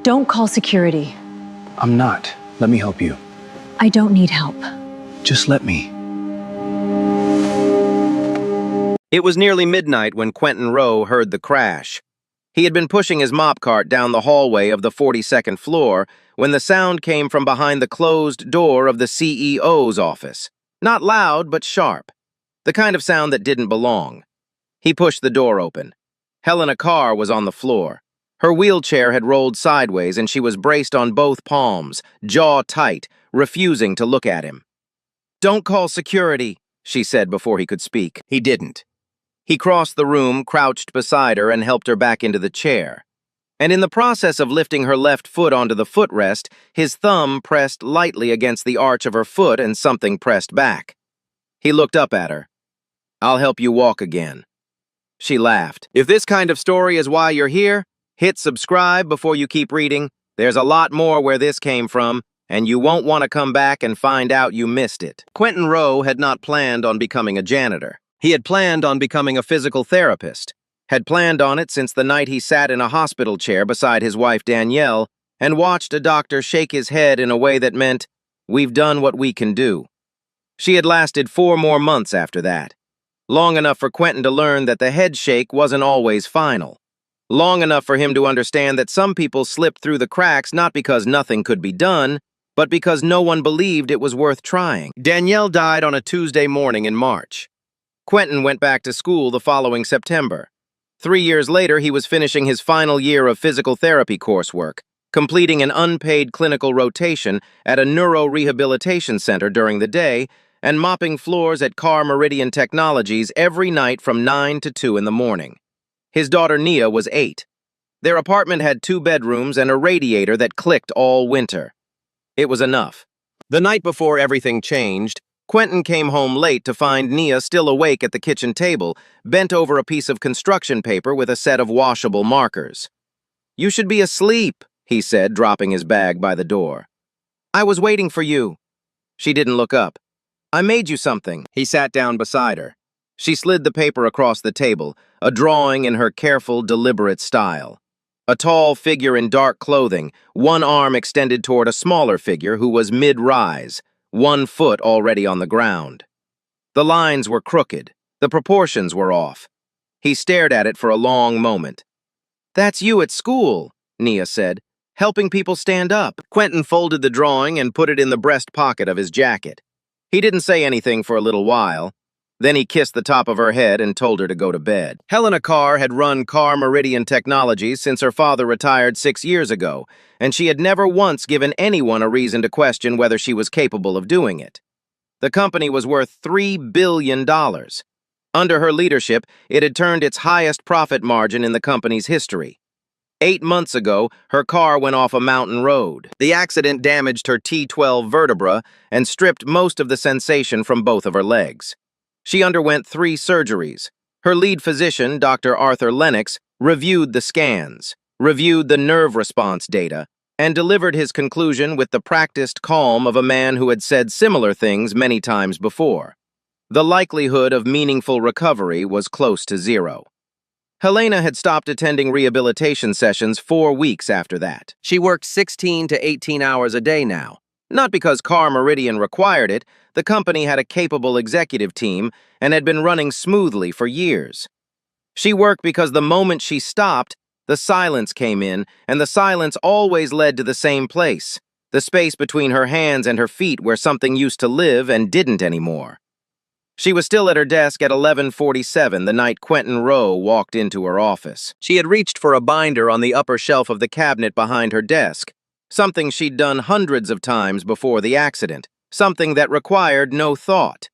Don't call security. I'm not. Let me help you. I don't need help. Just let me. It was nearly midnight when Quentin Rowe heard the crash. He had been pushing his mop cart down the hallway of the 42nd floor when the sound came from behind the closed door of the CEO's office. Not loud, but sharp. The kind of sound that didn't belong. He pushed the door open. Helena Carr was on the floor. Her wheelchair had rolled sideways and she was braced on both palms, jaw tight, refusing to look at him. "Don't call security," she said before he could speak. He didn't. He crossed the room, crouched beside her, and helped her back into the chair. And in the process of lifting her left foot onto the footrest, his thumb pressed lightly against the arch of her foot and something pressed back. He looked up at her. "I'll help you walk again." She laughed. If this kind of story is why you're here, hit subscribe before you keep reading. There's a lot more where this came from, and you won't want to come back and find out you missed it. Quentin Rowe had not planned on becoming a janitor. He had planned on becoming a physical therapist, had planned on it since the night he sat in a hospital chair beside his wife Danielle and watched a doctor shake his head in a way that meant, "We've done what we can do." She had lasted 4 more months after that. Long enough for Quentin to learn that the head shake wasn't always final. Long enough for him to understand that some people slipped through the cracks not because nothing could be done, but because no one believed it was worth trying. Danielle died on a Tuesday morning in March. Quentin went back to school the following September. 3 years later, he was finishing his final year of physical therapy coursework, completing an unpaid clinical rotation at a neurorehabilitation center during the day, and mopping floors at Carr Meridian Technologies every night from 9 to 2 in the morning. His daughter Nia was 8. Their apartment had 2 bedrooms and a radiator that clicked all winter. It was enough. The night before everything changed, Quentin came home late to find Nia still awake at the kitchen table, bent over a piece of construction paper with a set of washable markers. "You should be asleep," he said, dropping his bag by the door. "I was waiting for you." She didn't look up. "I made you something." He sat down beside her. She slid the paper across the table, a drawing in her careful, deliberate style. A tall figure in dark clothing, one arm extended toward a smaller figure who was mid-rise, 1 foot already on the ground. The lines were crooked. The proportions were off. He stared at it for a long moment. "That's you at school," Nia said, "helping people stand up." Quentin folded the drawing and put it in the breast pocket of his jacket. He didn't say anything for a little while. Then he kissed the top of her head and told her to go to bed. Helena Carr had run Carr Meridian Technologies since her father retired 6 years ago, and she had never once given anyone a reason to question whether she was capable of doing it. The company was worth $3 billion. Under her leadership, it had turned its highest profit margin in the company's history. 8 months ago, her car went off a mountain road. The accident damaged her T12 vertebra and stripped most of the sensation from both of her legs. She underwent 3 surgeries. Her lead physician, Dr. Arthur Lennox, reviewed the scans, reviewed the nerve response data, and delivered his conclusion with the practiced calm of a man who had said similar things many times before. The likelihood of meaningful recovery was close to 0. Helena had stopped attending rehabilitation sessions 4 weeks after that. She worked 16 to 18 hours a day now. Not because Carr Meridian required it, the company had a capable executive team and had been running smoothly for years. She worked because the moment she stopped, the silence came in, and the silence always led to the same place, the space between her hands and her feet where something used to live and didn't anymore. She was still at her desk at 11:47 the night Quentin Rowe walked into her office. She had reached for a binder on the upper shelf of the cabinet behind her desk, something she'd done hundreds of times before the accident, something that required no thought.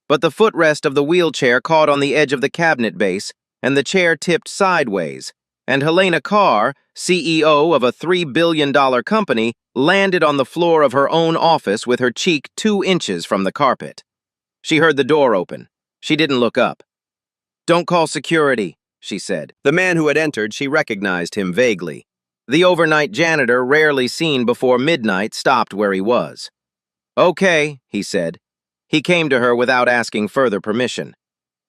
But the footrest of the wheelchair caught on the edge of the cabinet base, and the chair tipped sideways, and Helena Carr, CEO of a $3 billion company, landed on the floor of her own office with her cheek 2 inches from the carpet. She heard the door open. She didn't look up. "Don't call security," she said. The man who had entered, she recognized him vaguely. The overnight janitor, rarely seen before midnight, stopped where he was. "Okay," he said. He came to her without asking further permission.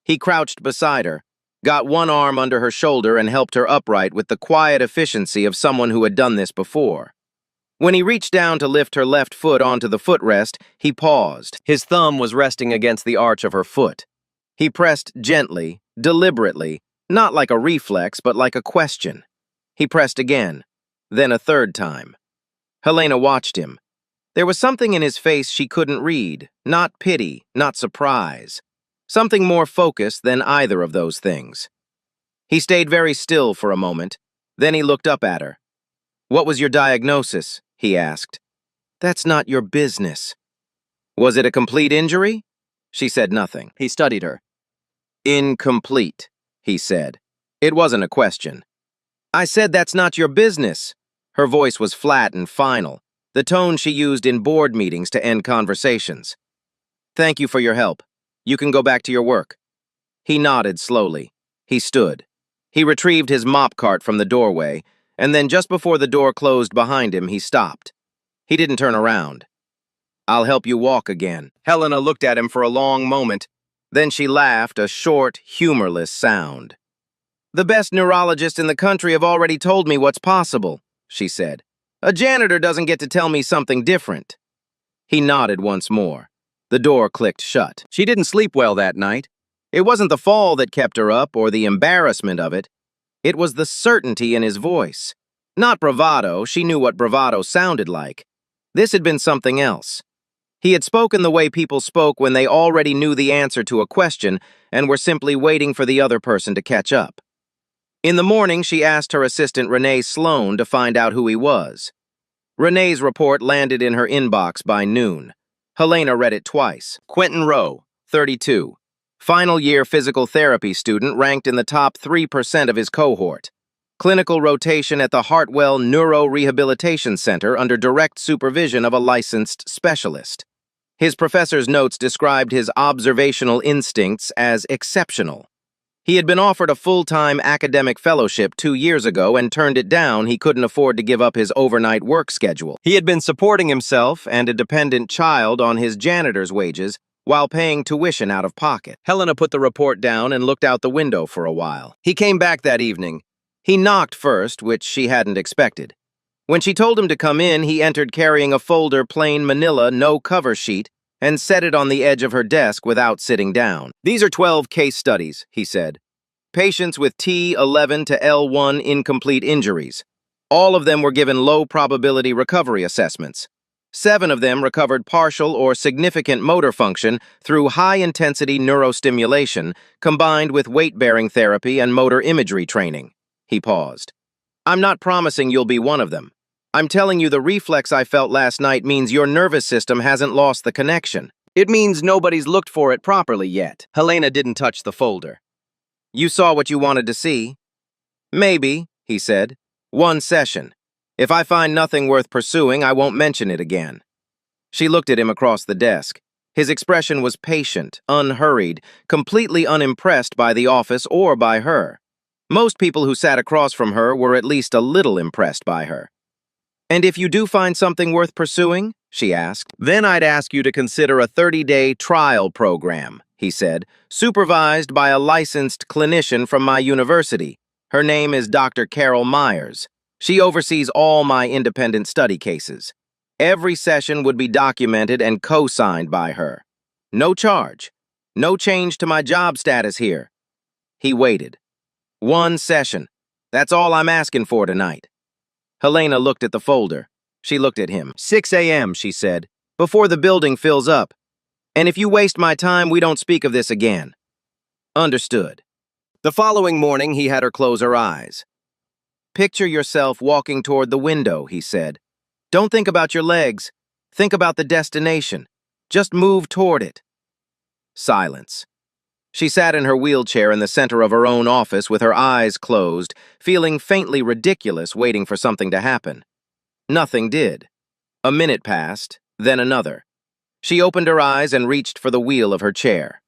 He crouched beside her. got one arm under her shoulder and helped her upright with the quiet efficiency of someone who had done this before. When he reached down to lift her left foot onto the footrest, he paused. His thumb was resting against the arch of her foot. He pressed gently, deliberately, not like a reflex, but like a question. He pressed again, then a third time. Helena watched him. There was something in his face she couldn't read, not pity, not surprise. Something more focused than either of those things. He stayed very still for a moment, then he looked up at her. "What was your diagnosis?" he asked. "That's not your business." "Was it a complete injury?" She said nothing. He studied her. "Incomplete," he said. It wasn't a question. "I said that's not your business." Her voice was flat and final, the tone she used in board meetings to end conversations. "Thank you for your help. You can go back to your work." He nodded slowly. He stood. He retrieved his mop cart from the doorway, and then just before the door closed behind him, he stopped. He didn't turn around. "I'll help you walk again." Helena looked at him for a long moment. Then she laughed, a short, humorless sound. "The best neurologists in the country have already told me what's possible," she said. "A janitor doesn't get to tell me something different." He nodded once more. The door clicked shut. She didn't sleep well that night. It wasn't the fall that kept her up or the embarrassment of it. It was the certainty in his voice. Not bravado, she knew what bravado sounded like. This had been something else. He had spoken the way people spoke when they already knew the answer to a question and were simply waiting for the other person to catch up. In the morning, she asked her assistant Renee Sloan to find out who he was. Renee's report landed in her inbox by noon. Helena read it twice. Quentin Rowe, 32. Final year physical therapy student ranked in the top 3% of his cohort. Clinical rotation at the Hartwell Neuro Rehabilitation Center under direct supervision of a licensed specialist. His professor's notes described his observational instincts as exceptional. He had been offered a full-time academic fellowship 2 years ago and turned it down. He couldn't afford to give up his overnight work schedule. He had been supporting himself and a dependent child on his janitor's wages while paying tuition out of pocket. Helena put the report down and looked out the window for a while. He came back that evening. He knocked first, which she hadn't expected. When she told him to come in, he entered carrying a folder plain manila, no cover sheet, and set it on the edge of her desk without sitting down. "These are 12 case studies," he said. "Patients with T11 to L1 incomplete injuries. All of them were given low probability recovery assessments. 7 of them recovered partial or significant motor function through high-intensity neurostimulation combined with weight-bearing therapy and motor imagery training." He paused. "I'm not promising you'll be one of them. I'm telling you the reflex I felt last night means your nervous system hasn't lost the connection. It means nobody's looked for it properly yet." Helena didn't touch the folder. "You saw what you wanted to see?" "Maybe," he said. "One session. If I find nothing worth pursuing, I won't mention it again." She looked at him across the desk. His expression was patient, unhurried, completely unimpressed by the office or by her. Most people who sat across from her were at least a little impressed by her. "And if you do find something worth pursuing," she asked, "then I'd ask you to consider a 30-day trial program," he said, "supervised by a licensed clinician from my university. Her name is Dr. Carol Myers. She oversees all my independent study cases. Every session would be documented and co-signed by her. No charge. No change to my job status here." He waited. "One session. That's all I'm asking for tonight." Helena looked at the folder. She looked at him. 6 a.m., she said, "before the building fills up. And if you waste my time, we don't speak of this again." "Understood." The following morning, he had her close her eyes. "Picture yourself walking toward the window," he said. "Don't think about your legs. Think about the destination. Just move toward it." Silence. She sat in her wheelchair in the center of her own office with her eyes closed, feeling faintly ridiculous, waiting for something to happen. Nothing did. A minute passed, then another. She opened her eyes and reached for the wheel of her chair.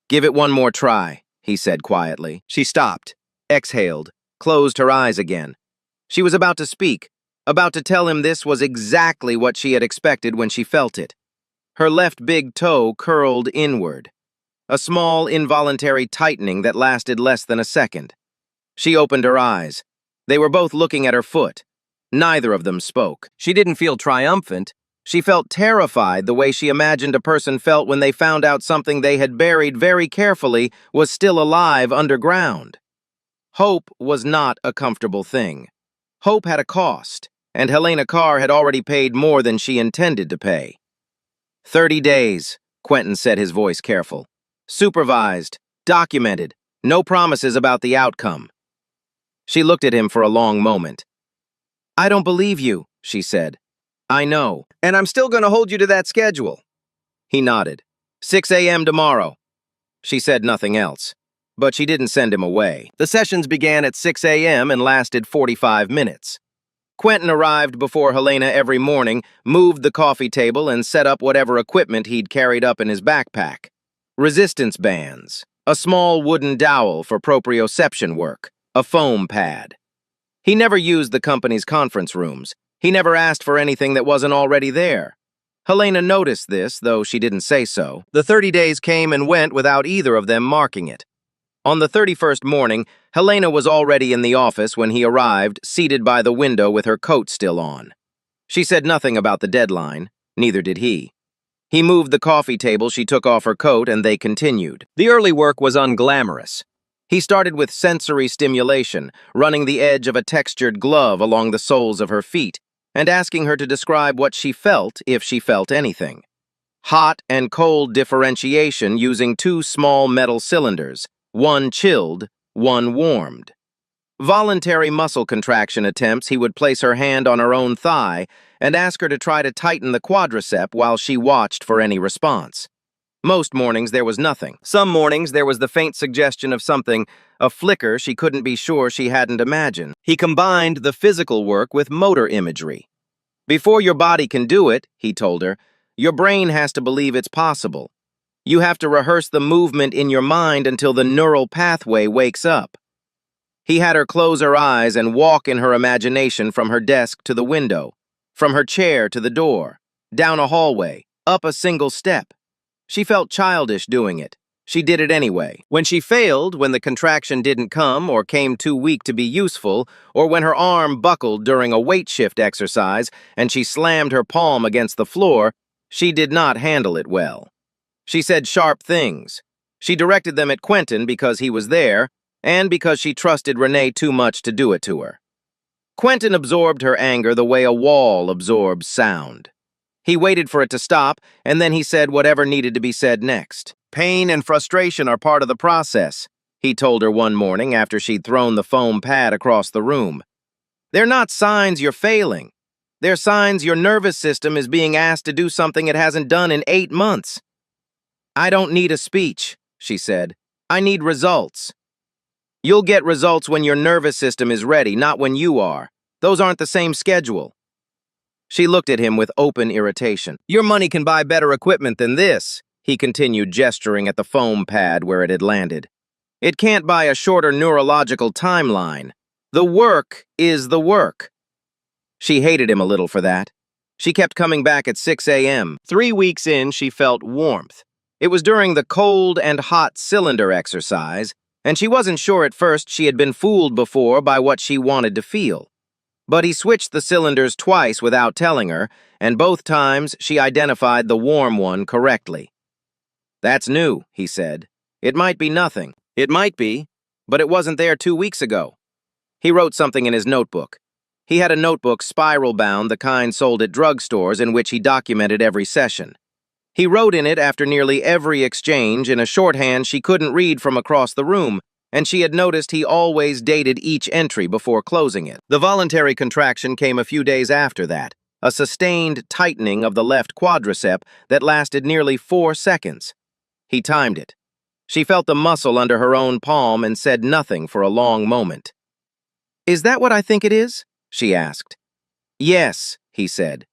"Give it one more try," he said quietly. She stopped, exhaled, closed her eyes again. She was about to speak, about to tell him this was exactly what she had expected when she felt it. Her left big toe curled inward. a small, involuntary tightening that lasted less than a second. She opened her eyes. They were both looking at her foot. Neither of them spoke. She didn't feel triumphant. She felt terrified the way she imagined a person felt when they found out something they had buried very carefully was still alive underground. Hope was not a comfortable thing. Hope had a cost, and Helena Carr had already paid more than she intended to pay. 30 days, Quentin said, his voice careful. Supervised, documented, no promises about the outcome. She looked at him for a long moment. I don't believe you, she said. I know, and I'm still going to hold you to that schedule. He nodded. 6 a.m. tomorrow. She said nothing else, but she didn't send him away. The sessions began at 6 a.m. and lasted 45 minutes. Quentin arrived before Helena every morning, moved the coffee table, and set up whatever equipment he'd carried up in his backpack. Resistance bands, a small wooden dowel for proprioception work, a foam pad. He never used the company's conference rooms. He never asked for anything that wasn't already there. Helena noticed this, though she didn't say so. The 30 days came and went without either of them marking it. On the 31st morning, Helena was already in the office when he arrived, seated by the window with her coat still on. She said nothing about the deadline, neither did he. He moved the coffee table, she took off her coat, and they continued. The early work was unglamorous. He started with sensory stimulation, running the edge of a textured glove along the soles of her feet, and asking her to describe what she felt, if she felt anything. Hot and cold differentiation using 2 small metal cylinders, one chilled, one warmed. Voluntary muscle contraction attempts, he would place her hand on her own thigh and ask her to try to tighten the quadricep while she watched for any response. Most mornings there was nothing. Some mornings there was the faint suggestion of something, a flicker she couldn't be sure she hadn't imagined. He combined the physical work with motor imagery. Before your body can do it, he told her, your brain has to believe it's possible. You have to rehearse the movement in your mind until the neural pathway wakes up. He had her close her eyes and walk in her imagination from her desk to the window, from her chair to the door, down a hallway, up a single step. She felt childish doing it. She did it anyway. When she failed, when the contraction didn't come or came too weak to be useful, or when her arm buckled during a weight shift exercise and she slammed her palm against the floor, she did not handle it well. She said sharp things. She directed them at Quentin because he was there, and because she trusted Renee too much to do it to her. Quentin absorbed her anger the way a wall absorbs sound. He waited for it to stop, and then he said whatever needed to be said next. Pain and frustration are part of the process, he told her one morning after she'd thrown the foam pad across the room. They're not signs you're failing. They're signs your nervous system is being asked to do something it hasn't done in 8 months. I don't need a speech, she said. I need results. You'll get results when your nervous system is ready, not when you are. Those aren't the same schedule. She looked at him with open irritation. Your money can buy better equipment than this, he continued, gesturing at the foam pad where it had landed. It can't buy a shorter neurological timeline. The work is the work. She hated him a little for that. She kept coming back at 6 a.m. 3 weeks in, she felt warmth. It was during the cold and hot cylinder exercise, and she wasn't sure at first she had been fooled before by what she wanted to feel. But he switched the cylinders twice without telling her, and both times she identified the warm one correctly. That's new, he said. It might be nothing. It might be, but it wasn't there 2 weeks ago. He wrote something in his notebook. He had a notebook spiral-bound, the kind sold at drugstores, in which he documented every session. He wrote in it after nearly every exchange in a shorthand she couldn't read from across the room, and she had noticed he always dated each entry before closing it. The voluntary contraction came a few days after that, a sustained tightening of the left quadricep that lasted nearly 4 seconds. He timed it. She felt the muscle under her own palm and said nothing for a long moment. Is that what I think it is? She asked. Yes, he said.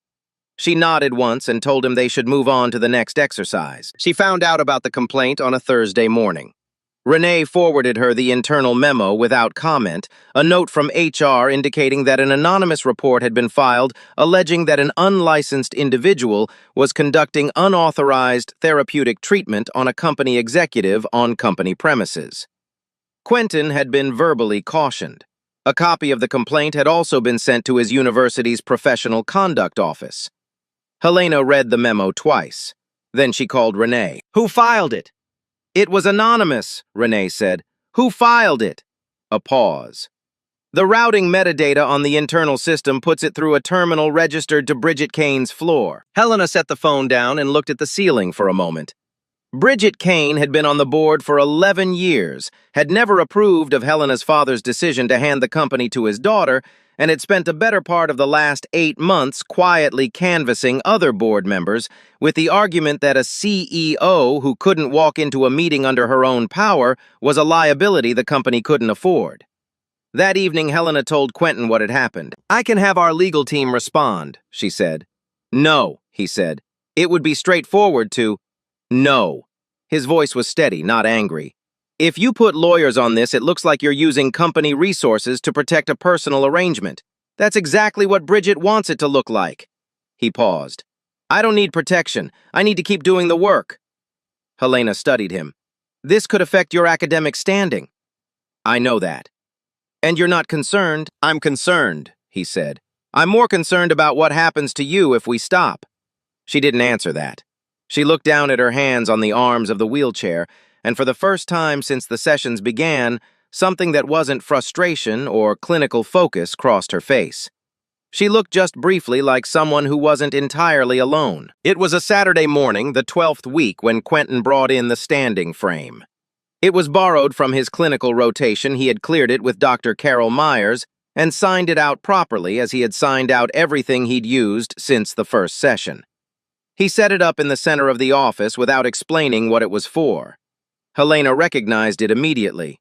She nodded once and told him they should move on to the next exercise. She found out about the complaint on a Thursday morning. Renee forwarded her the internal memo without comment, a note from HR indicating that an anonymous report had been filed alleging that an unlicensed individual was conducting unauthorized therapeutic treatment on a company executive on company premises. Quentin had been verbally cautioned. A copy of the complaint had also been sent to his university's professional conduct office. Helena read the memo twice. Then she called Renee. Who filed it? It was anonymous, Renee said. Who filed it? A pause. The routing metadata on the internal system puts it through a terminal registered to Bridget Kane's floor. Helena set the phone down and looked at the ceiling for a moment. Bridget Kane had been on the board for 11 years, had never approved of Helena's father's decision to hand the company to his daughter, and had spent a better part of the last 8 months quietly canvassing other board members with the argument that a CEO who couldn't walk into a meeting under her own power was a liability the company couldn't afford. That evening, Helena told Quentin what had happened. "I can have our legal team respond," she said. "No," he said. "It would be straightforward to—" "No." His voice was steady, not angry. "If you put lawyers on this, it looks like you're using company resources to protect a personal arrangement. That's exactly what Bridget wants it to look like." He paused. "I don't need protection. I need to keep doing the work." Helena studied him. "This could affect your academic standing." "I know that." "And you're not concerned?" "I'm concerned," he said. "I'm more concerned about what happens to you if we stop." She didn't answer that. She looked down at her hands on the arms of the wheelchair, and for the first time since the sessions began, something that wasn't frustration or clinical focus crossed her face. She looked just briefly like someone who wasn't entirely alone. It was a Saturday morning, the 12th week, when Quentin brought in the standing frame. It was borrowed from his clinical rotation. He had cleared it with Dr. Carol Myers and signed it out properly as he had signed out everything he'd used since the first session. He set it up in the center of the office without explaining what it was for. Helena recognized it immediately.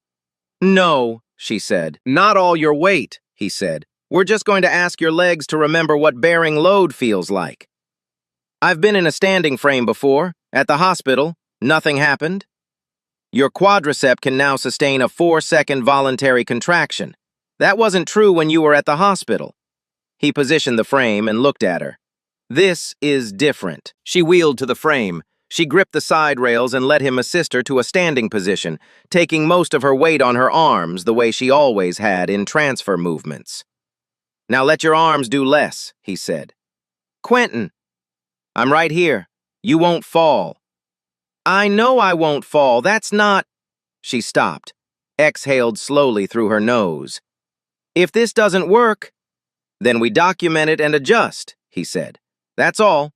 "No," she said. "Not all your weight," he said. "We're just going to ask your legs to remember what bearing load feels like." "I've been in a standing frame before, at the hospital. Nothing happened." "Your quadricep can now sustain a 4-second voluntary contraction. That wasn't true when you were at the hospital." He positioned the frame and looked at her. "This is different." She wheeled to the frame. She gripped the side rails and let him assist her to a standing position, taking most of her weight on her arms the way she always had in transfer movements. "Now let your arms do less," he said. "Quentin, I'm right here. You won't fall." "I know I won't fall. That's not—" She stopped, exhaled slowly through her nose. "If this doesn't work, then we document it and adjust," he said. "That's all."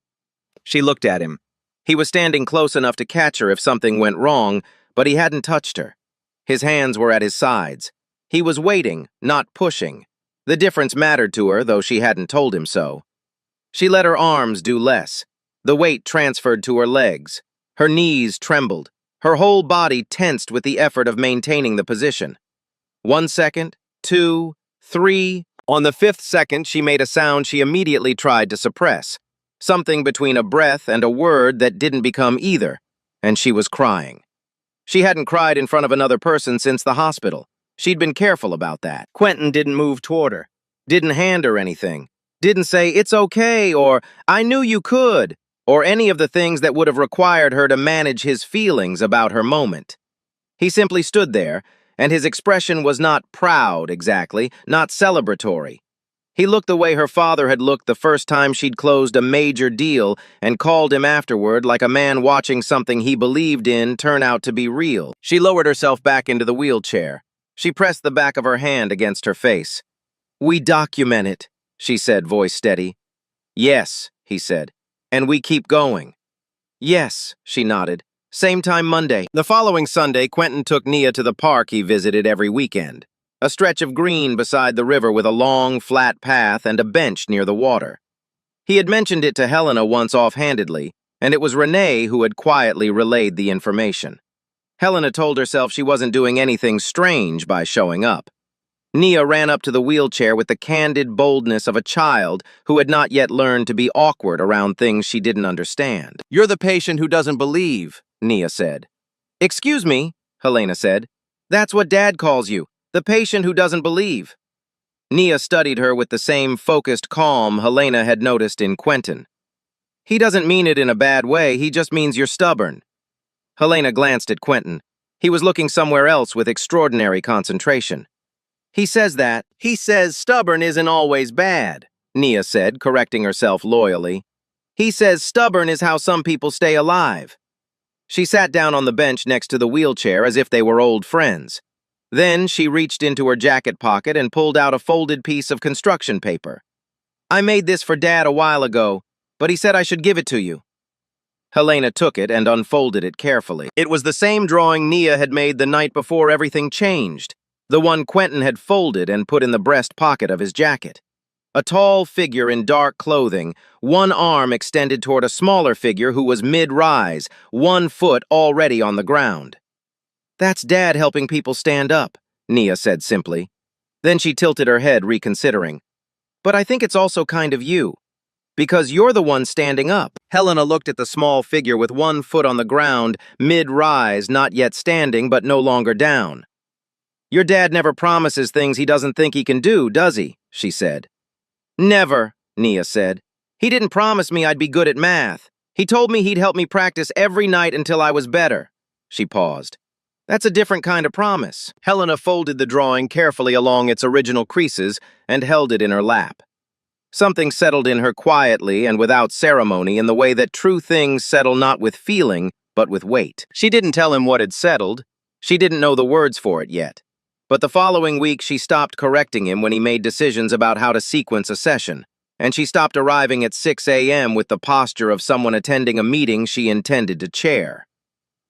She looked at him. He was standing close enough to catch her if something went wrong, but he hadn't touched her. His hands were at his sides. He was waiting, not pushing. The difference mattered to her, though she hadn't told him so. She let her arms do less. The weight transferred to her legs. Her knees trembled. Her whole body tensed with the effort of maintaining the position. 1 second, 2, 3. On the 5th second, she made a sound she immediately tried to suppress. Something between a breath and a word that didn't become either, and she was crying. She hadn't cried in front of another person since the hospital. She'd been careful about that. Quentin didn't move toward her, didn't hand her anything, didn't say, "It's okay," or "I knew you could," or any of the things that would have required her to manage his feelings about her moment. He simply stood there, and his expression was not proud exactly, not celebratory. He looked the way her father had looked the first time she'd closed a major deal and called him afterward like a man watching something he believed in turn out to be real. She lowered herself back into the wheelchair. She pressed the back of her hand against her face. "We document it," she said, voice steady. "Yes," he said. "And we keep going." "Yes," she nodded. "Same time Monday." The following Sunday, Quentin took Nia to the park he visited every weekend. A stretch of green beside the river with a long, flat path and a bench near the water. He had mentioned it to Helena once offhandedly, and it was Renee who had quietly relayed the information. Helena told herself she wasn't doing anything strange by showing up. Nia ran up to the wheelchair with the candid boldness of a child who had not yet learned to be awkward around things she didn't understand. "You're the patient who doesn't believe," Nia said. "Excuse me," Helena said. That's what Dad calls you, the patient who doesn't believe. Nia studied her with the same focused calm Helena had noticed in Quentin. He doesn't mean it in a bad way, he just means you're stubborn. Helena glanced at Quentin. He was looking somewhere else with extraordinary concentration. He says stubborn isn't always bad, Nia said, correcting herself loyally. He says stubborn is how some people stay alive. She sat down on the bench next to the wheelchair as if they were old friends. Then she reached into her jacket pocket and pulled out a folded piece of construction paper. I made this for Dad a while ago, but he said I should give it to you. Helena took it and unfolded it carefully. It was the same drawing Nia had made the night before everything changed, the one Quentin had folded and put in the breast pocket of his jacket. A tall figure in dark clothing, one arm extended toward a smaller figure who was mid-rise, one foot already on the ground. That's Dad helping people stand up, Nia said simply. Then she tilted her head, reconsidering. But I think it's also kind of you. Because you're the one standing up. Helena looked at the small figure with one foot on the ground, mid-rise, not yet standing, but no longer down. Your dad never promises things he doesn't think he can do, does he? She said. Never, Nia said. He didn't promise me I'd be good at math. He told me he'd help me practice every night until I was better. She paused. That's a different kind of promise. Helena folded the drawing carefully along its original creases and held it in her lap. Something settled in her quietly and without ceremony in the way that true things settle not with feeling, but with weight. She didn't tell him what had settled. She didn't know the words for it yet. But the following week she stopped correcting him when he made decisions about how to sequence a session, and she stopped arriving at 6 a.m. with the posture of someone attending a meeting she intended to chair.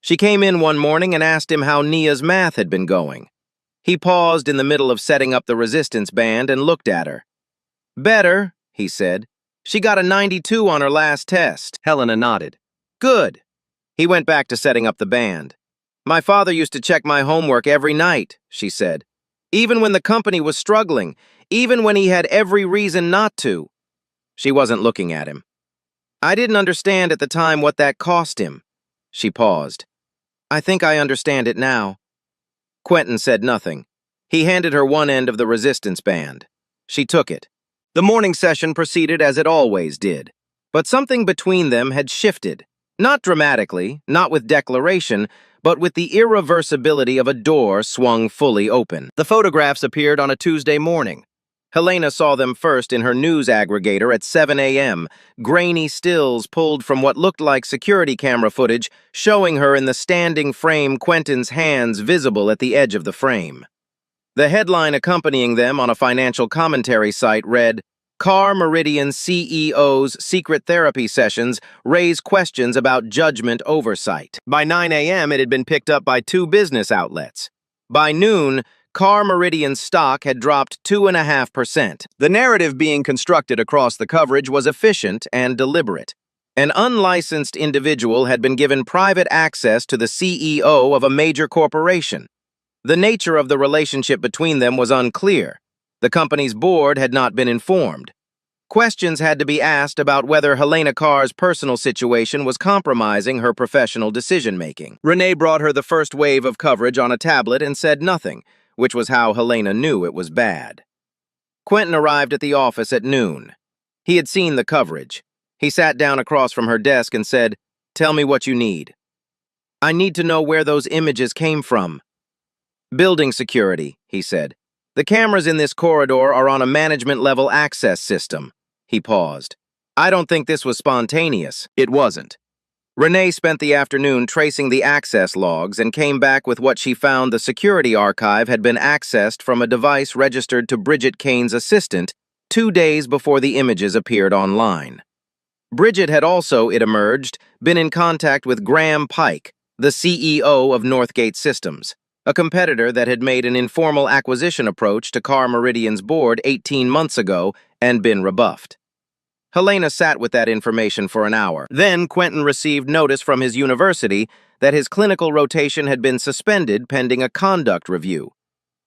She came in one morning and asked him how Nia's math had been going. He paused in the middle of setting up the resistance band and looked at her. Better, he said. She got a 92 on her last test. Helena nodded. Good. He went back to setting up the band. My father used to check my homework every night, she said. Even when the company was struggling, even when he had every reason not to. She wasn't looking at him. I didn't understand at the time what that cost him. She paused. I think I understand it now. Quentin said nothing. He handed her one end of the resistance band. She took it. The morning session proceeded as it always did. But something between them had shifted. Not dramatically, not with declaration, but with the irreversibility of a door swung fully open. The photographs appeared on a Tuesday morning. Helena saw them first in her news aggregator at 7 a.m., grainy stills pulled from what looked like security camera footage, showing her in the standing frame, Quentin's hands visible at the edge of the frame. The headline accompanying them on a financial commentary site read, Car Meridian CEO's secret therapy sessions raise questions about judgment oversight. By 9 a.m., it had been picked up by 2 business outlets. By noon, Car Meridian's stock had dropped 2.5%. The narrative being constructed across the coverage was efficient and deliberate. An unlicensed individual had been given private access to the CEO of a major corporation. The nature of the relationship between them was unclear. The company's board had not been informed. Questions had to be asked about whether Helena Carr's personal situation was compromising her professional decision-making. Renee brought her the first wave of coverage on a tablet and said nothing, which was how Helena knew it was bad. Quentin arrived at the office at noon. He had seen the coverage. He sat down across from her desk and said, "Tell me what you need." "I need to know where those images came from." "Building security," he said. "The cameras in this corridor are on a management-level access system." He paused. "I don't think this was spontaneous." It wasn't. Renee spent the afternoon tracing the access logs and came back with what she found the security archive had been accessed from a device registered to Bridget Kane's assistant 2 days before the images appeared online. Bridget had also, it emerged, been in contact with Graham Pike, the CEO of Northgate Systems, a competitor that had made an informal acquisition approach to Car Meridian's board 18 months ago and been rebuffed. Helena sat with that information for an hour. Then Quentin received notice from his university that his clinical rotation had been suspended pending a conduct review.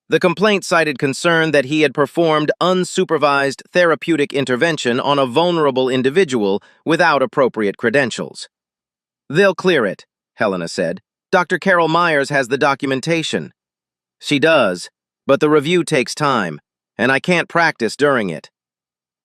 The complaint cited concern that he had performed unsupervised therapeutic intervention on a vulnerable individual without appropriate credentials. "They'll clear it," Helena said. Dr. Carol Myers has the documentation. She does, but the review takes time, and I can't practice during it.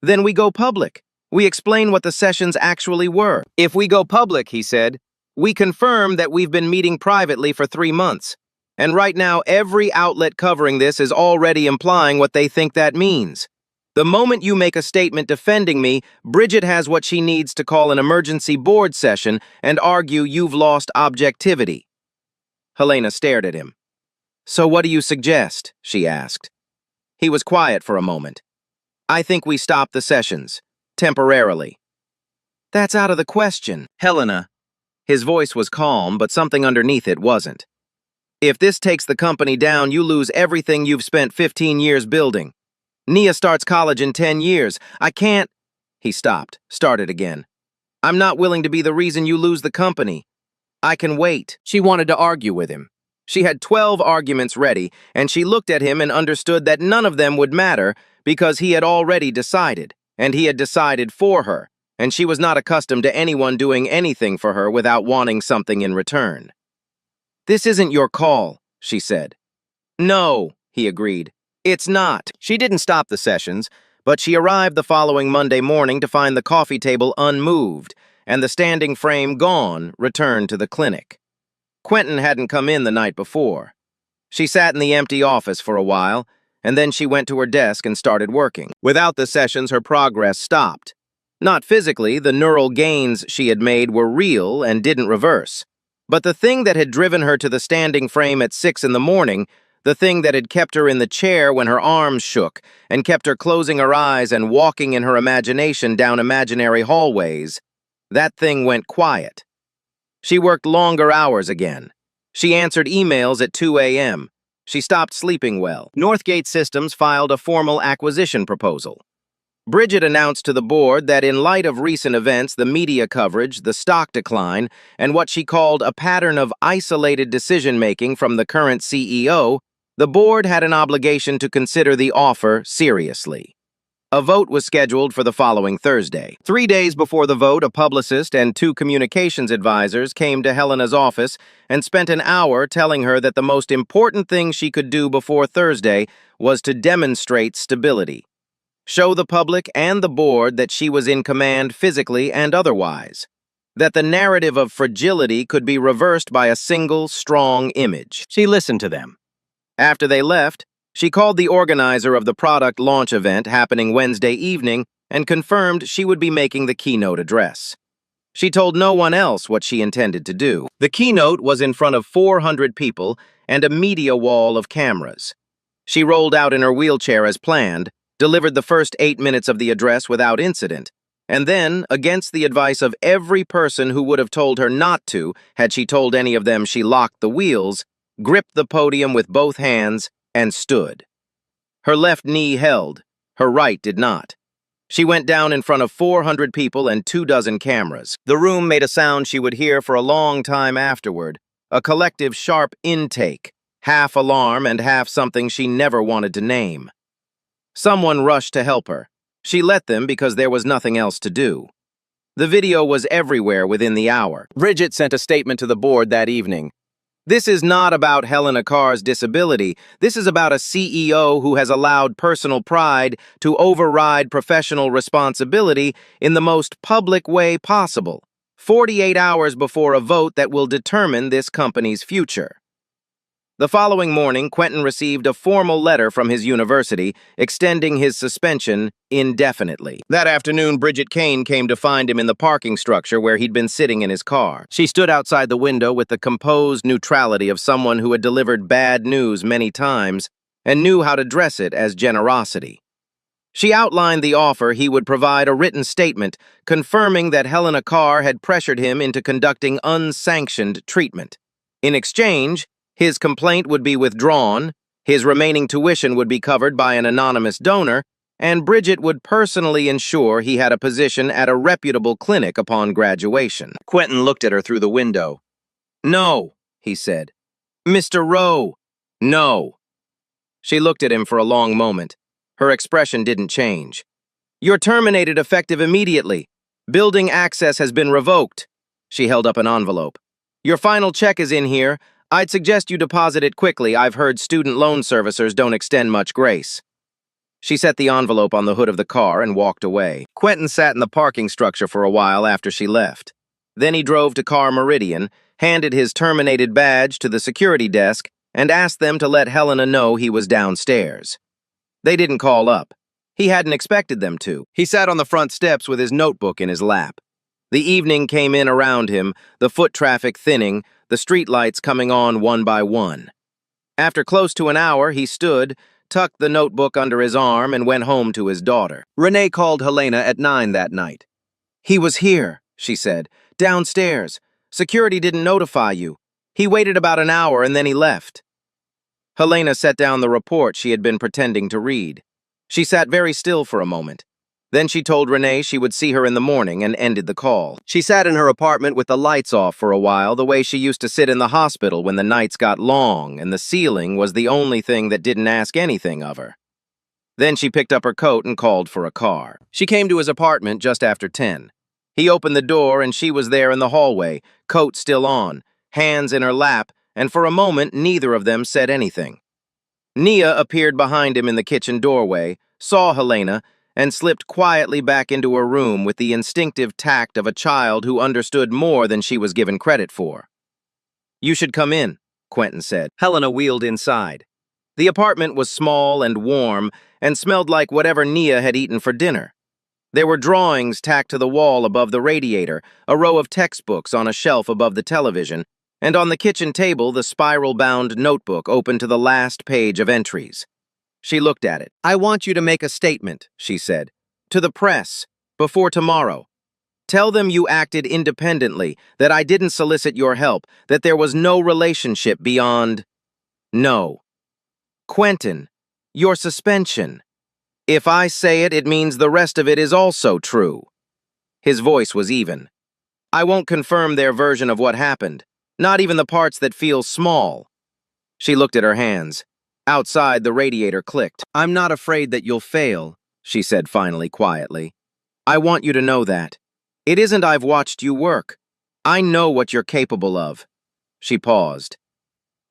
Then we go public. We explain what the sessions actually were. If we go public, he said, we confirm that we've been meeting privately for 3 months. And right now, every outlet covering this is already implying what they think that means. The moment you make a statement defending me, Bridget has what she needs to call an emergency board session and argue you've lost objectivity. Helena stared at him. So what do you suggest? She asked. He was quiet for a moment. I think we stop the sessions. Temporarily. That's out of the question, Helena. His voice was calm, but something underneath it wasn't. If this takes the company down, you lose everything you've spent 15 years building. Nia starts college in 10 years. I can't... He stopped, started again. I'm not willing to be the reason you lose the company. I can wait. She wanted to argue with him. She had 12 arguments ready, and she looked at him and understood that none of them would matter because he had already decided, and he had decided for her, and she was not accustomed to anyone doing anything for her without wanting something in return. This isn't your call, she said. No, he agreed. It's not. She didn't stop the sessions, but she arrived the following Monday morning to find the coffee table unmoved and the standing frame gone, returned to the clinic. Quentin hadn't come in the night before. She sat in the empty office for a while, and then she went to her desk and started working. Without the sessions, her progress stopped. Not physically, the neural gains she had made were real and didn't reverse. But the thing that had driven her to the standing frame at 6 in the morning, the thing that had kept her in the chair when her arms shook and kept her closing her eyes and walking in her imagination down imaginary hallways, that thing went quiet. She worked longer hours again. She answered emails at 2 a.m. She stopped sleeping well. Northgate Systems filed a formal acquisition proposal. Bridget announced to the board that in light of recent events, the media coverage, the stock decline, and what she called a pattern of isolated decision-making from the current CEO, the board had an obligation to consider the offer seriously. A vote was scheduled for the following Thursday. 3 days before the vote, a publicist and 2 communications advisors came to Helena's office and spent an hour telling her that the most important thing she could do before Thursday was to demonstrate stability. Show the public and the board that she was in command physically and otherwise. That the narrative of fragility could be reversed by a single, strong image. She listened to them. After they left, she called the organizer of the product launch event happening Wednesday evening and confirmed she would be making the keynote address. She told no one else what she intended to do. The keynote was in front of 400 people and a media wall of cameras. She rolled out in her wheelchair as planned, delivered the first 8 minutes of the address without incident, and then, against the advice of every person who would have told her not to, had she told any of them she locked the wheels, gripped the podium with both hands and stood. Her left knee held, her right did not. She went down in front of 400 people and 24 cameras. The room made a sound she would hear for a long time afterward, a collective sharp intake, half alarm and half something she never wanted to name. Someone rushed to help her. She let them because there was nothing else to do. The video was everywhere within the hour. Bridget sent a statement to the board that evening. This is not about Helena Carr's disability. This is about a CEO who has allowed personal pride to override professional responsibility in the most public way possible, 48 hours before a vote that will determine this company's future. The following morning, Quentin received a formal letter from his university extending his suspension indefinitely. That afternoon, Bridget Kane came to find him in the parking structure where he'd been sitting in his car. She stood outside the window with the composed neutrality of someone who had delivered bad news many times and knew how to dress it as generosity. She outlined the offer he would provide a written statement confirming that Helena Carr had pressured him into conducting unsanctioned treatment. In exchange, his complaint would be withdrawn, his remaining tuition would be covered by an anonymous donor, and Bridget would personally ensure he had a position at a reputable clinic upon graduation. Quentin looked at her through the window. No, he said. Mr. Rowe, no. She looked at him for a long moment. Her expression didn't change. You're terminated effective immediately. Building access has been revoked. She held up an envelope. Your final check is in here. I'd suggest you deposit it quickly. I've heard student loan servicers don't extend much grace. She set the envelope on the hood of the car and walked away. Quentin sat in the parking structure for a while after she left. Then he drove to Car Meridian, handed his terminated badge to the security desk, and asked them to let Helena know he was downstairs. They didn't call up. He hadn't expected them to. He sat on the front steps with his notebook in his lap. The evening came in around him, the foot traffic thinning, the streetlights coming on one by one. After close to an hour, he stood, tucked the notebook under his arm, and went home to his daughter. Renee called Helena at 9 that night. "He was here," she said, "downstairs. Security didn't notify you. He waited about an hour and then he left." Helena set down the report she had been pretending to read. She sat very still for a moment. Then she told Renee she would see her in the morning and ended the call. She sat in her apartment with the lights off for a while, the way she used to sit in the hospital when the nights got long and the ceiling was the only thing that didn't ask anything of her. Then she picked up her coat and called for a car. She came to his apartment just after 10. He opened the door and she was there in the hallway, coat still on, hands in her lap, and for a moment neither of them said anything. Nia appeared behind him in the kitchen doorway, saw Helena, and slipped quietly back into her room with the instinctive tact of a child who understood more than she was given credit for. "You should come in," Quentin said. Helena wheeled inside. The apartment was small and warm and smelled like whatever Nia had eaten for dinner. There were drawings tacked to the wall above the radiator, a row of textbooks on a shelf above the television, and on the kitchen table the spiral-bound notebook open to the last page of entries. She looked at it. "I want you to make a statement," she said, "to the press, before tomorrow. Tell them you acted independently, that I didn't solicit your help, that there was no relationship beyond... No. Quentin, your suspension. If I say it, it means the rest of it is also true." His voice was even. "I won't confirm their version of what happened, not even the parts that feel small." She looked at her hands. Outside, the radiator clicked. "I'm not afraid that you'll fail," she said finally, quietly. "I want you to know that. It isn't I've watched you work. I know what you're capable of." She paused.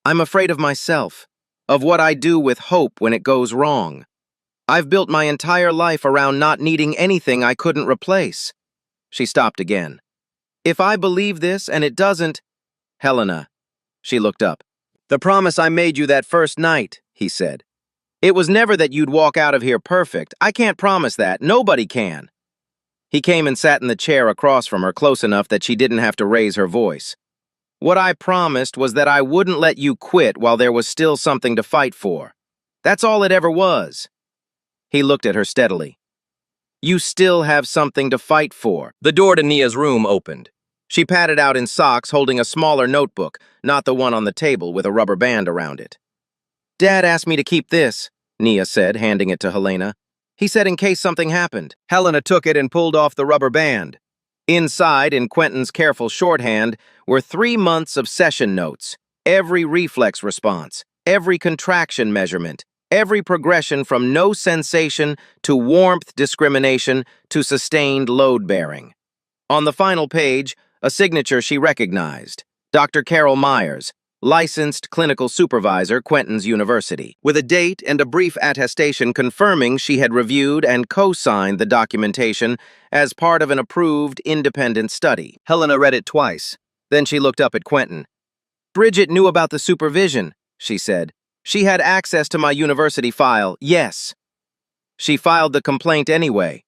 "I'm afraid of myself, of what I do with hope when it goes wrong. I've built my entire life around not needing anything I couldn't replace." She stopped again. "If I believe this and it doesn't..." "Helena." She looked up. "The promise I made you that first night," he said. "It was never that you'd walk out of here perfect. I can't promise that. Nobody can." He came and sat in the chair across from her, close enough that she didn't have to raise her voice. "What I promised was that I wouldn't let you quit while there was still something to fight for. That's all it ever was." He looked at her steadily. "You still have something to fight for." The door to Nia's room opened. She padded out in socks, holding a smaller notebook, not the one on the table with a rubber band around it. "Dad asked me to keep this," Nia said, handing it to Helena. "He said in case something happened." Helena took it and pulled off the rubber band. Inside, in Quentin's careful shorthand, were 3 months of session notes, every reflex response, every contraction measurement, every progression from no sensation to warmth discrimination to sustained load-bearing. On the final page, a signature she recognized, Dr. Carol Myers, licensed clinical supervisor, Quentin's University, with a date and a brief attestation confirming she had reviewed and co-signed the documentation as part of an approved independent study. Helena read it twice. Then she looked up at Quentin. "Bridget knew about the supervision," she said. "She had access to my university file, yes. She filed the complaint anyway.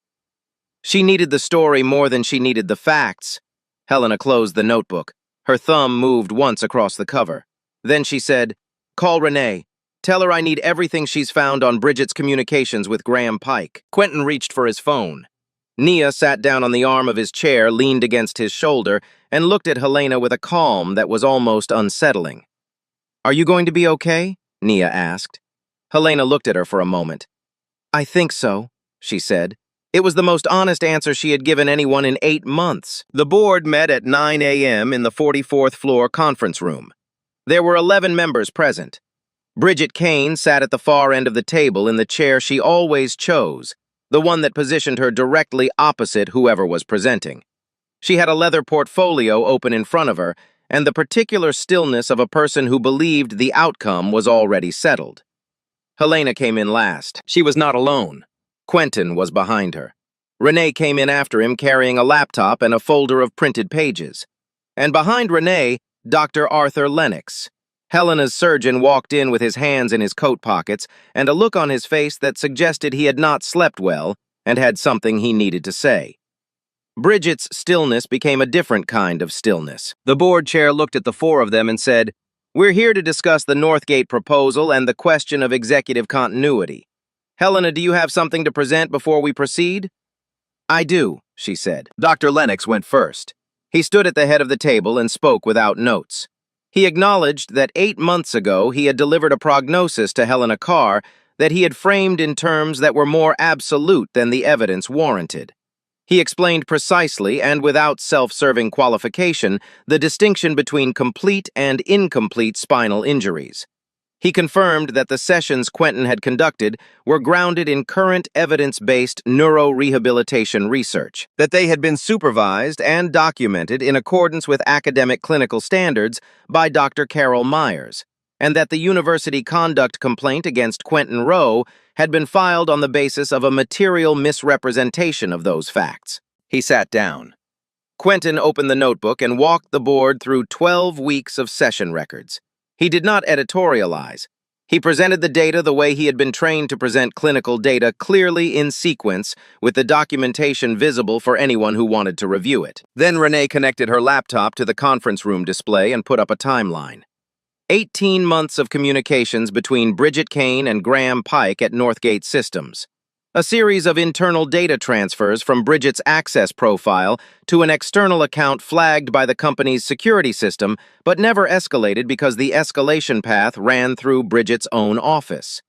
She needed the story more than she needed the facts." Helena closed the notebook. Her thumb moved once across the cover. Then she said, "Call Renee. Tell her I need everything she's found on Bridget's communications with Graham Pike." Quentin reached for his phone. Nia sat down on the arm of his chair, leaned against his shoulder, and looked at Helena with a calm that was almost unsettling. "Are you going to be okay?" Nia asked. Helena looked at her for a moment. "I think so," she said. It was the most honest answer she had given anyone in 8 months. The board met at 9 a.m. in the 44th floor conference room. There were 11 members present. Bridget Kane sat at the far end of the table in the chair she always chose, the one that positioned her directly opposite whoever was presenting. She had a leather portfolio open in front of her, and the particular stillness of a person who believed the outcome was already settled. Helena came in last. She was not alone. Quentin was behind her. Renee came in after him carrying a laptop and a folder of printed pages. And behind Renee, Dr. Arthur Lennox. Helena's surgeon walked in with his hands in his coat pockets and a look on his face that suggested he had not slept well and had something he needed to say. Bridget's stillness became a different kind of stillness. The board chair looked at the four of them and said, "We're here to discuss the Northgate proposal and the question of executive continuity. Helena, do you have something to present before we proceed?" "I do," she said. Dr. Lennox went first. He stood at the head of the table and spoke without notes. He acknowledged that 8 months ago he had delivered a prognosis to Helena Carr that he had framed in terms that were more absolute than the evidence warranted. He explained precisely and without self-serving qualification the distinction between complete and incomplete spinal injuries. He confirmed that the sessions Quentin had conducted were grounded in current evidence-based neurorehabilitation research, that they had been supervised and documented in accordance with academic clinical standards by Dr. Carol Myers, and that the university conduct complaint against Quentin Rowe had been filed on the basis of a material misrepresentation of those facts. He sat down. Quentin opened the notebook and walked the board through 12 weeks of session records. He did not editorialize. He presented the data the way he had been trained to present clinical data, clearly in sequence, with the documentation visible for anyone who wanted to review it. Then Renee connected her laptop to the conference room display and put up a timeline. 18 months of communications between Bridget Kane and Graham Pike at Northgate Systems. A series of internal data transfers from Bridget's access profile to an external account flagged by the company's security system, but never escalated because the escalation path ran through Bridget's own office.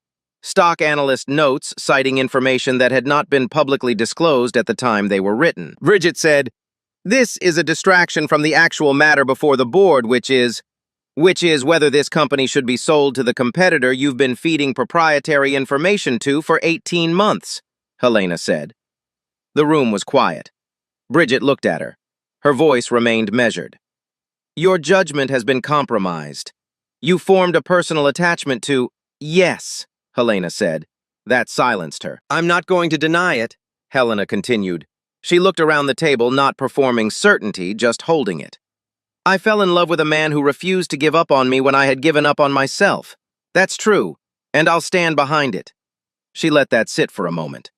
Stock analyst notes citing information that had not been publicly disclosed at the time they were written. Bridget said, "This is a distraction from the actual matter before the board, which is whether this company should be sold to the competitor you've been feeding proprietary information to for 18 months, Helena said. The room was quiet. Bridget looked at her. Her voice remained measured. "Your judgment has been compromised. You formed a personal attachment to—" "Yes," Helena said. That silenced her. "I'm not going to deny it," Helena continued. She looked around the table, not performing certainty, just holding it. "I fell in love with a man who refused to give up on me when I had given up on myself. That's true, and I'll stand behind it." She let that sit for a moment.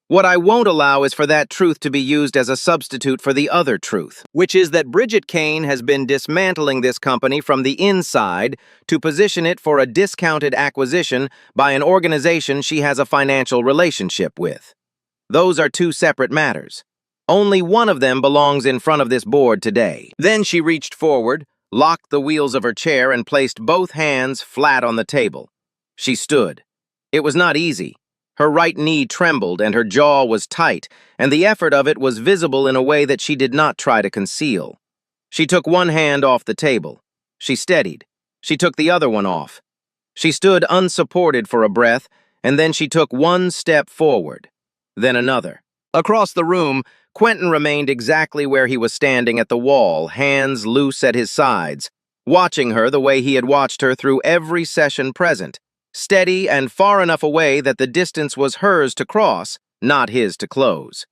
"What I won't allow is for that truth to be used as a substitute for the other truth, which is that Bridget Kane has been dismantling this company from the inside to position it for a discounted acquisition by an organization she has a financial relationship with. Those are two separate matters. Only one of them belongs in front of this board today." Then she reached forward, locked the wheels of her chair, and placed both hands flat on the table. She stood. It was not easy. Her right knee trembled and her jaw was tight, and the effort of it was visible in a way that she did not try to conceal. She took one hand off the table. She steadied. She took the other one off. She stood unsupported for a breath, and then she took one step forward. Then another. Across the room, Quentin remained exactly where he was standing at the wall, hands loose at his sides, watching her the way he had watched her through every session present, steady and far enough away that the distance was hers to cross, not his to close.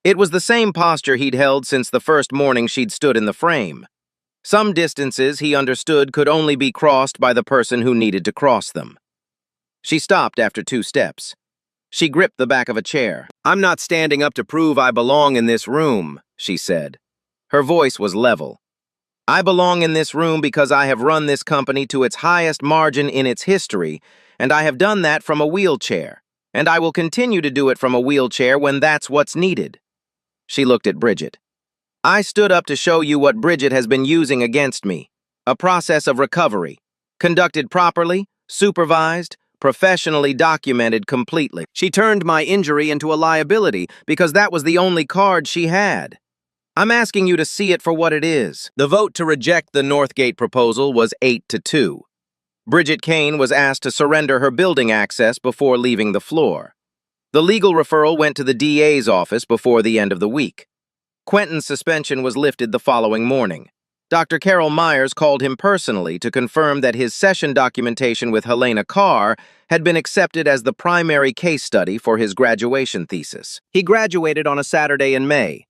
It was the same posture he'd held since the first morning she'd stood in the frame. Some distances, he understood, could only be crossed by the person who needed to cross them. She stopped after 2 steps. She gripped the back of a chair. "I'm not standing up to prove I belong in this room," she said. Her voice was level. "I belong in this room because I have run this company to its highest margin in its history, and I have done that from a wheelchair, and I will continue to do it from a wheelchair when that's what's needed." She looked at Bridget. "I stood up to show you what Bridget has been using against me, a process of recovery, conducted properly, supervised, professionally documented completely. She turned my injury into a liability because that was the only card she had. I'm asking you to see it for what it is." The vote to reject the Northgate proposal was 8-2. Bridget Kane was asked to surrender her building access before leaving the floor. The legal referral went to the DA's office before the end of the week. Quentin's suspension was lifted the following morning. Dr. Carol Myers called him personally to confirm that his session documentation with Helena Carr had been accepted as the primary case study for his graduation thesis. He graduated on a Saturday in May.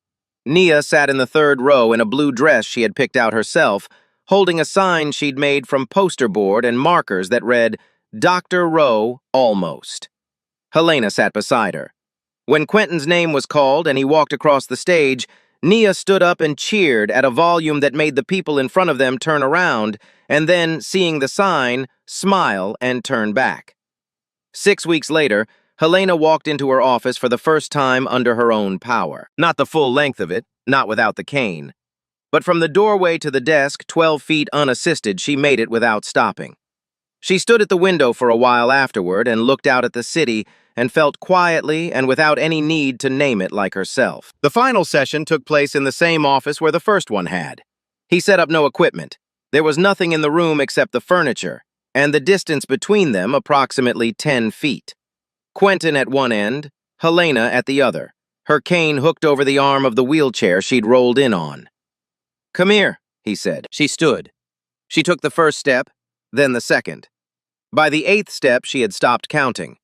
Nia sat in the third row in a blue dress she had picked out herself, holding a sign she'd made from poster board and markers that read, "Dr. Rowe, almost." Helena sat beside her. When Quentin's name was called and he walked across the stage, Nia stood up and cheered at a volume that made the people in front of them turn around, and then, seeing the sign, smile and turn back. 6 weeks later, Helena walked into her office for the first time under her own power. Not the full length of it, not without the cane. But from the doorway to the desk, 12 feet unassisted, she made it without stopping. She stood at the window for a while afterward and looked out at the city and felt quietly and without any need to name it like herself. The final session took place in the same office where the first one had. He set up no equipment. There was nothing in the room except the furniture, and the distance between them approximately 10 feet. Quentin at one end, Helena at the other, her cane hooked over the arm of the wheelchair she'd rolled in on. "Come here," he said. She stood. She took the first step, then the second. By the 8th step, she had stopped counting.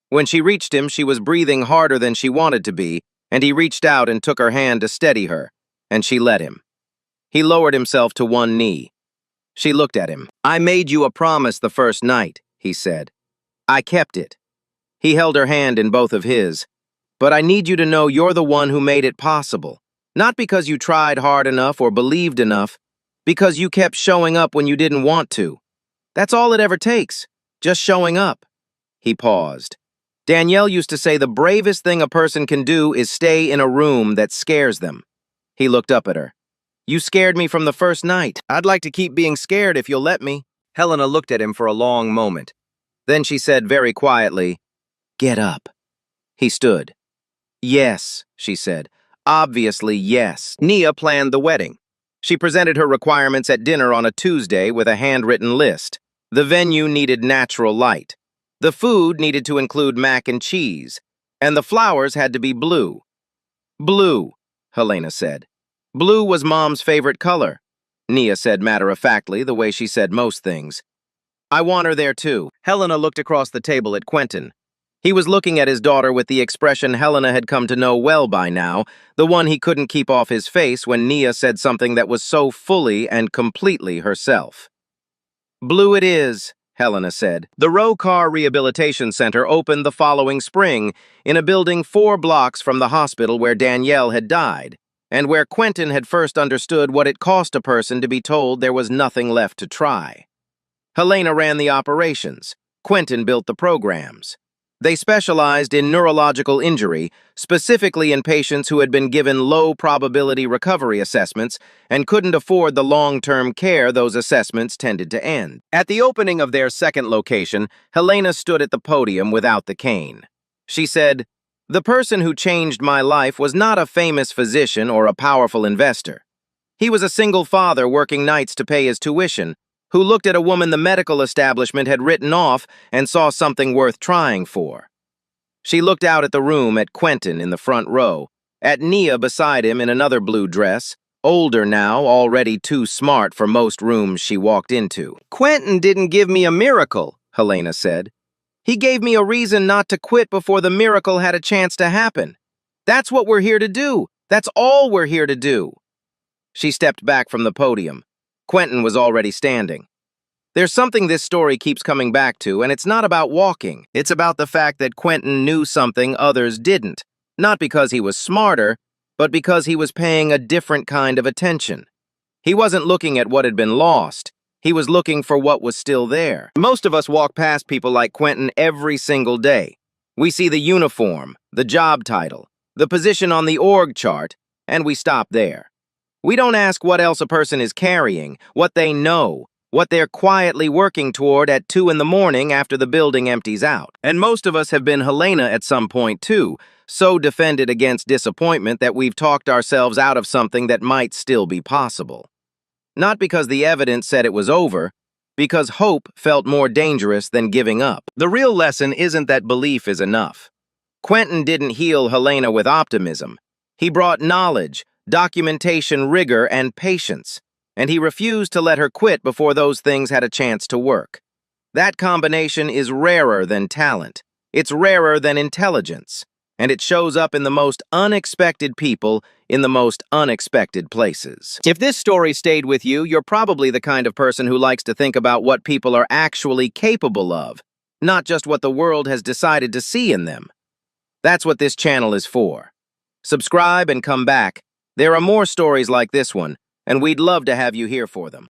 When she reached him, she was breathing harder than she wanted to be, and he reached out and took her hand to steady her, and she let him. He lowered himself to one knee. She looked at him. "I made you a promise the first night," he said. "I kept it." He held her hand in both of his. "But I need you to know you're the one who made it possible. Not because you tried hard enough or believed enough, because you kept showing up when you didn't want to. That's all it ever takes, just showing up." He paused. Danielle used to say the bravest thing a person can do is stay in a room that scares them. He looked up at her. "You scared me from the first night. I'd like to keep being scared if you'll let me." Helena looked at him for a long moment. Then she said very quietly, "Get up." He stood. "Yes," she said. "Obviously, yes." Nia planned the wedding. She presented her requirements at dinner on a Tuesday with a handwritten list. The venue needed natural light. The food needed to include mac and cheese, and the flowers had to be blue. "Blue," Helena said. "Blue was Mom's favorite color," Nia said matter-of-factly, the way she said most things. "I want her there too." Helena looked across the table at Quentin. He was looking at his daughter with the expression Helena had come to know well by now, the one he couldn't keep off his face when Nia said something that was so fully and completely herself. "Blue it is," Helena said. The Rowe Carr Rehabilitation Center opened the following spring in a building 4 blocks from the hospital where Danielle had died, and where Quentin had first understood what it cost a person to be told there was nothing left to try. Helena ran the operations. Quentin built the programs. They specialized in neurological injury, specifically in patients who had been given low-probability recovery assessments and couldn't afford the long-term care those assessments tended to end. At the opening of their second location, Helena stood at the podium without the cane. She said, "The person who changed my life was not a famous physician or a powerful investor. He was a single father working nights to pay his tuition, who looked at a woman the medical establishment had written off and saw something worth trying for." She looked out at the room at Quentin in the front row, at Nia beside him in another blue dress, older now, already too smart for most rooms she walked into. "Quentin didn't give me a miracle," Helena said. "He gave me a reason not to quit before the miracle had a chance to happen. That's what we're here to do. That's all we're here to do." She stepped back from the podium. Quentin was already standing. There's something this story keeps coming back to, and it's not about walking. It's about the fact that Quentin knew something others didn't. Not because he was smarter, but because he was paying a different kind of attention. He wasn't looking at what had been lost. He was looking for what was still there. Most of us walk past people like Quentin every single day. We see the uniform, the job title, the position on the org chart, and we stop there. We don't ask what else a person is carrying, what they know, what they're quietly working toward at 2 in the morning after the building empties out. And most of us have been Helena at some point too, so defended against disappointment that we've talked ourselves out of something that might still be possible. Not because the evidence said it was over, because hope felt more dangerous than giving up. The real lesson isn't that belief is enough. Quentin didn't heal Helena with optimism. He brought knowledge, documentation, rigor, and patience. and he refused to let her quit before those things had a chance to work. That combination is rarer than talent. It's rarer than intelligence, and it shows up in the most unexpected people in the most unexpected places. If this story stayed with you, you're probably the kind of person who likes to think about what people are actually capable of, not just what the world has decided to see in them. That's what this channel is for. Subscribe and come back. There are more stories like this one, and we'd love to have you here for them.